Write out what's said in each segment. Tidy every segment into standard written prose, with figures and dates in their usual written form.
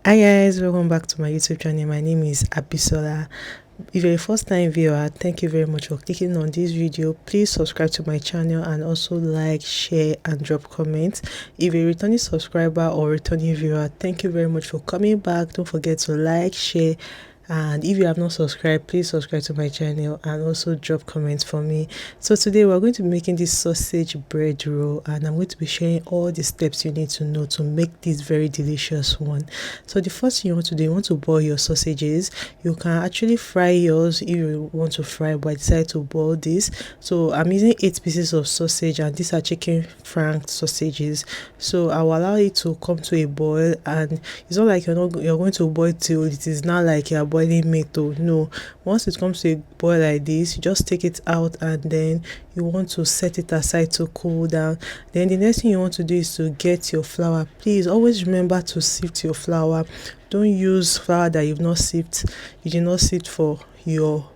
Hi guys, welcome back to my YouTube channel. My name is Abisola. If you're a first time viewer, thank you very much for clicking on this video. Please subscribe to my channel and also like, share and drop comments. If you're a returning subscriber or returning viewer, thank you very much for coming back. Don't forget to like, share, and if you have not subscribed, please subscribe to my channel and also drop comments for me. So today we're going to be making this sausage bread roll, and I'm going to be sharing all the steps you need to know to make this very delicious one. So the first thing you want to do, you want to boil your sausages. You can actually fry yours if you want to fry, but I decided to boil this. So I'm using 8 pieces of sausage, and these are chicken frank sausages. So I will allow it to come to a boil, and it's not like you're going to boil till it is now like you're boiling meat. No, once it comes to a boil like this, you just take it out and then you want to set it aside to cool down. Then the next thing you want to do is to get your flour. Please always remember to sift your flour. Don't use flour that you did not sift for your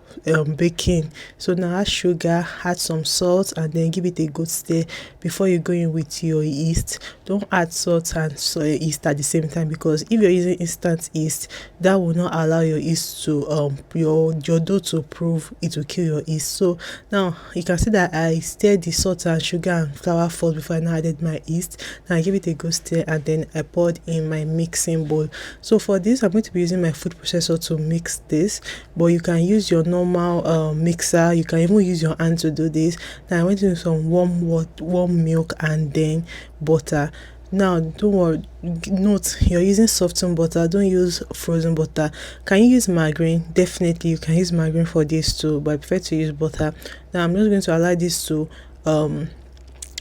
baking. So now add sugar, add some salt, and then give it a good stir before you go in with your yeast. Don't add salt and yeast at the same time, because if you're using instant yeast, that will not allow your yeast to your dough to prove, it will kill your yeast. So now you can see that I stirred the salt and sugar and flour first before I now added my yeast. Now I give it a good stir, and then I poured in my mixing bowl. So for this, I'm going to be using my food processor to mix this, but you can use your normal mixer. You can even use your hand to do this. Now I went into some warm milk and then butter. Now don't worry, note you're using softened butter, don't use frozen butter. Can you use margarine? Definitely you can use margarine for this too, but I prefer to use butter. Now I'm just going to allow this to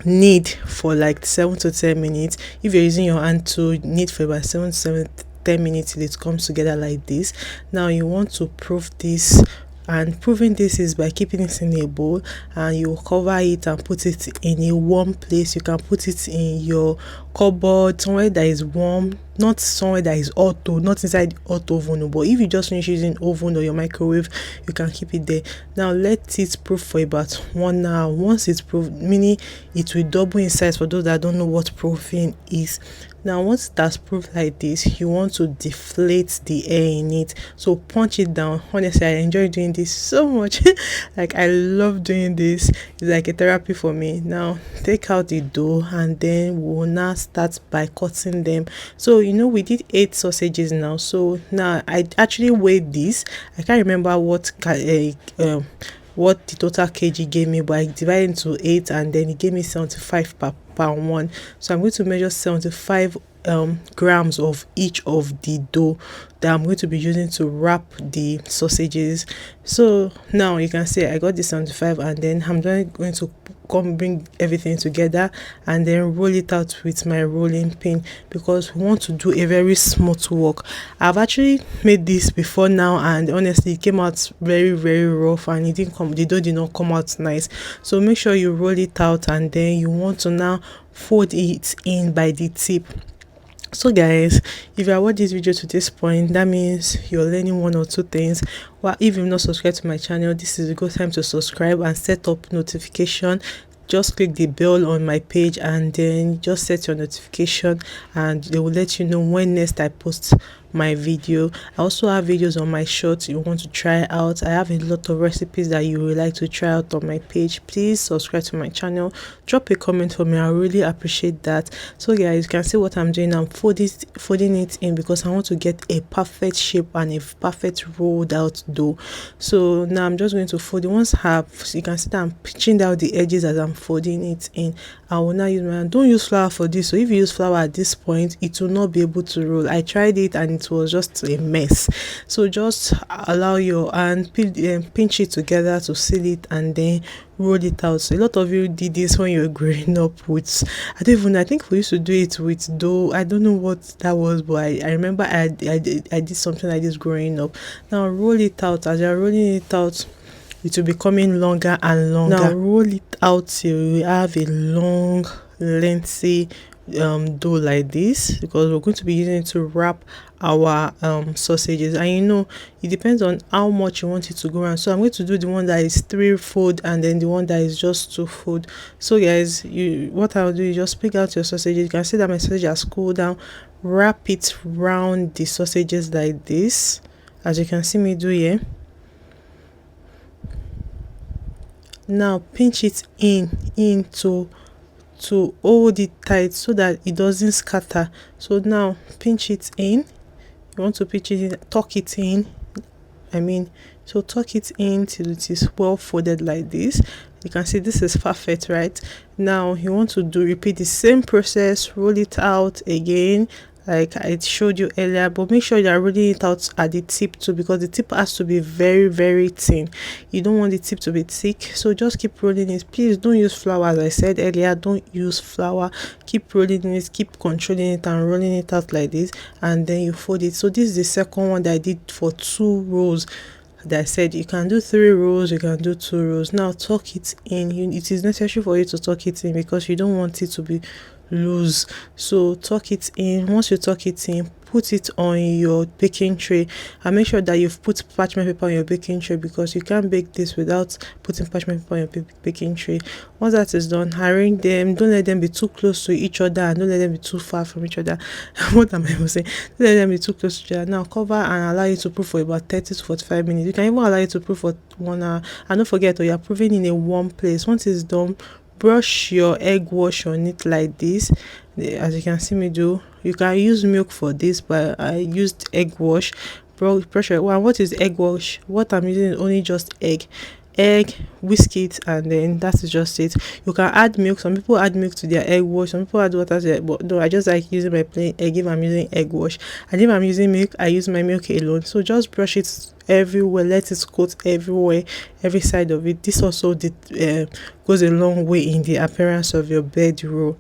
knead for like 7 to 10 minutes. If you're using your hand to knead for about 7 to 10 minutes till it comes together like this. Now you want to proof this, and proving this is by keeping it in a bowl, and you cover it and put it in a warm place. You can put it in your cupboard, somewhere that is warm, not somewhere that is hot, not inside the hot oven. But if you just finish using oven or your microwave, you can keep it there. Now let it proof for about 1 hour. Once it's proofed, meaning it will double in size for those that don't know what proofing is. Now once that's proofed like this, you want to deflate the air in it, so punch it down. Honestly, I enjoy doing this so much. Like I love doing this. It's like a therapy for me. Now take out the dough, and then we'll now start by cutting them. So we did 8 sausages now. So now I actually weighed this. I can't remember what the total kg gave me, but I divided into 8, and then it gave me 75 per one. So I'm going to measure 75 grams of each of the dough that I'm going to be using to wrap the sausages. So now you can see I got the 75, and then I'm going to bring everything together and then roll it out with my rolling pin, because we want to do a very smooth work. I've actually made this before now, and honestly it came out very rough, and the dough did not come out nice. So make sure you roll it out, and then you want to now fold it in by the tip. So guys, if you have watched this video to this point, that means you're learning 1 or 2 things. Well, if you've not subscribed to my channel, this is a good time to subscribe and set up notification. Just click the bell on my page, and then just set your notification, and they will let you know when next I post my video. I also have videos on my shorts you want to try out. I have a lot of recipes that you would like to try out on my page. Please subscribe to my channel, drop a comment for me. I really appreciate that. So guys, you can see what I'm doing. I'm folding it in because I want to get a perfect shape and a perfect rolled out dough. So now I'm just going to fold it. Once I have, you can see that I'm pinching down the edges as I'm folding it in. I will now use my hand. Don't use flour for this. So if you use flour at this point, it will not be able to roll. I tried it and it was just a mess. So just allow your hand, pinch it together to seal it, and then roll it out. So a lot of you did this when you were growing up with, I think we used to do it with dough. I don't know what that was, but I remember I did something like this growing up. Now roll it out. As you're rolling it out, it will be coming longer and longer. Now roll it out till you have a long, lengthy dough like this, because we're going to be using it to wrap our sausages. And it depends on how much you want it to go around. So I'm going to do the one that is 3-fold, and then the one that is just 2-fold. So guys, what I'll do is just pick out your sausages. You can see that my sausage has cooled down wrap it round the sausages like this, as you can see me do here. Now pinch it in to hold it tight so that it doesn't scatter. So now pinch it in. You want to pinch it in, tuck it in, so tuck it in till it is well folded like this. You can see this is perfect. Right now you want to repeat the same process, roll it out again like I showed you earlier, but make sure you're rolling it out at the tip too, because the tip has to be very very thin. You don't want the tip to be thick, so just keep rolling it. Please don't use flour, as I said earlier, don't use flour. Keep rolling it, keep controlling it and rolling it out like this, and then you fold it. So this is the second one that I did for 2 rows. That I said you can do 3 rows, you can do 2 rows. Now tuck it in. It is necessary for you to tuck it in because you don't want it to be loose. So tuck it in. Once you tuck it in, put it on your baking tray and make sure that you've put parchment paper on your baking tray, because you can't bake this without putting parchment paper on your baking tray. Once that is done, arrange them. Don't let them be too close to each other and don't let them be too far from each other. What am I even saying? Don't let them be too close to each other. Now cover and allow it to proof for about 30 to 45 minutes. You can even allow it to proof for 1 hour. And don't forget, you are proofing in a warm place. Once it's done, brush your egg wash on it like this, as you can see me do. You can use milk for this, but I used egg wash. Brush it. Well, what is egg wash? What I'm using is only just egg, whisk it, and then that is just it. You can add milk. Some people add milk to their egg wash, some people add water to their, but no, I just like using my plain egg if I'm using egg wash. And if I'm using milk, I use my milk alone. So just brush it everywhere, let it coat everywhere, every side of it. This also goes a long way in the appearance of your bed roll.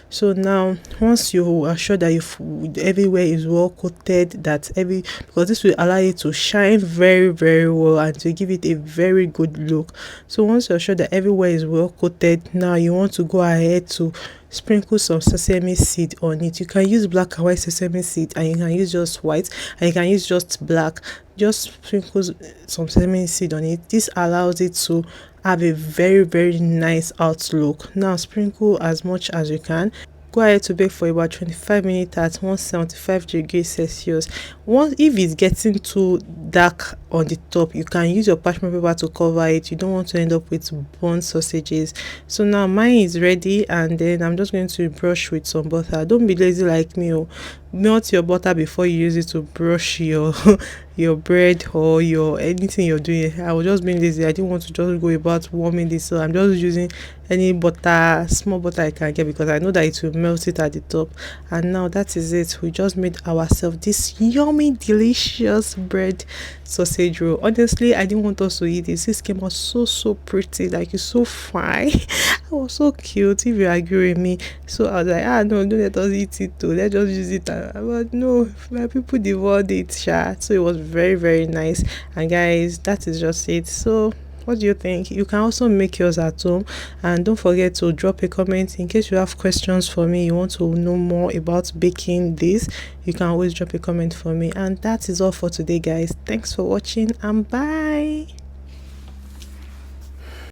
So now once you are sure that everywhere is well coated, because this will allow it to shine very very well and to give it a very good look. So once you're sure that everywhere is well coated, now you want to go ahead to sprinkle some sesame seed on it. You can use black and white sesame seed, and you can use just white, and you can use just black. Just sprinkle some sesame seed on it. This allows it to have a very very nice outlook. Now sprinkle as much as you can. Go ahead to bake for about 25 minutes at 175 degrees Celsius. If it's getting too dark on the top, you can use your parchment paper to cover it. You don't want to end up with burnt sausages. So now mine is ready, and then I'm just going to brush with some butter. Don't be lazy like me. Melt your butter before you use it to brush your your bread or your anything you're doing. I was just being lazy. I didn't want to just go about warming this, so I'm just using any butter, small butter I can get, because I know that it will melt it at the top. And now that is it. We just made ourselves this yummy delicious bread sausage roll. Honestly, I didn't want us to eat this. This came out so pretty, like it's so fine. I was so cute, if you agree with me. So I was like, no, don't let us eat it too, let's just use it. But no, my people devoured it, so it was very very nice. And guys, that is just it. So what do you think? You can also make yours at home, and don't forget to drop a comment in case you have questions for me, you want to know more about baking this. You can always drop a comment for me. And that is all for today, guys. Thanks for watching, and bye.